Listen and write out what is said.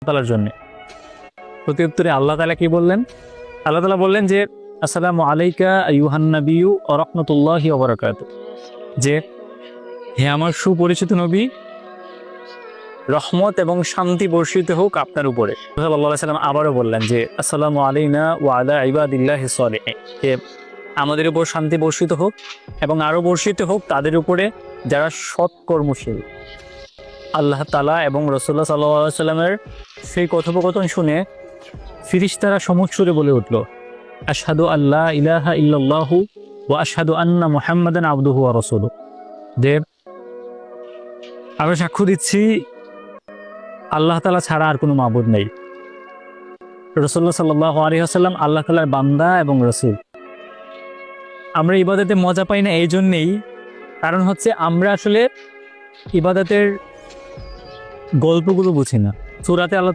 তাআলার জন্য। প্রত্যুত্তরে আল্লাহ তাআলা কি বললেন? আল্লাহ তাআলা বললেন যে আসসালামু আলাইকা আইয়ুহান নাবিয়্যু ওয়া রাহমাতুল্লাহি ওয়া বারাকাতুহু, যে হে আমার সুপরিচিত নবী, রহমত এবং শান্তি বর্ষিত হোক আপনার উপরে। সাল্লাল্লাহু আলাইহি ওয়াসাল্লাম আবারও বললেন যে আসসালামু আলাইনা ওয়া আলা ইবাদিল্লাহিস সালিহিন, যে আমাদের উপর শান্তি বর্ষিত হোক এবং আরও বর্ষিত হোক তাদের উপরে যারা সৎকর্মশীল। আল্লাহ তাআলা এবং রাসূলুল্লাহ সাল্লাল্লাহু আলাইহি ওয়াসাল্লামের সেই কথোপকথন শুনে ফেরেশতারা সমুচ্চরে বলে উঠল, আশহাদু আল্লা ইলাহা ইল্লাল্লাহু ওয়া আশহাদু আন্না মুহাম্মাদান আবদুহু ওয়া রাসূলুহু, যে আমরা সাক্ষ্য দিচ্ছি আল্লাহ তাআলা ছাড়া আর কোনো মাবুদ নেই, রাসূলুল্লাহ সাল্লাল্লাহু আলাইহি ওয়াসাল্লাম আল্লাহ তাআলার বান্দা এবং রাসূল। আমরা ইবাদতে মজা পাই না এই জন্যেই, কারণ হচ্ছে আমরা আসলে ইবাদতের গল্পগুলো বুঝি না। সূরাতে আল্লাহ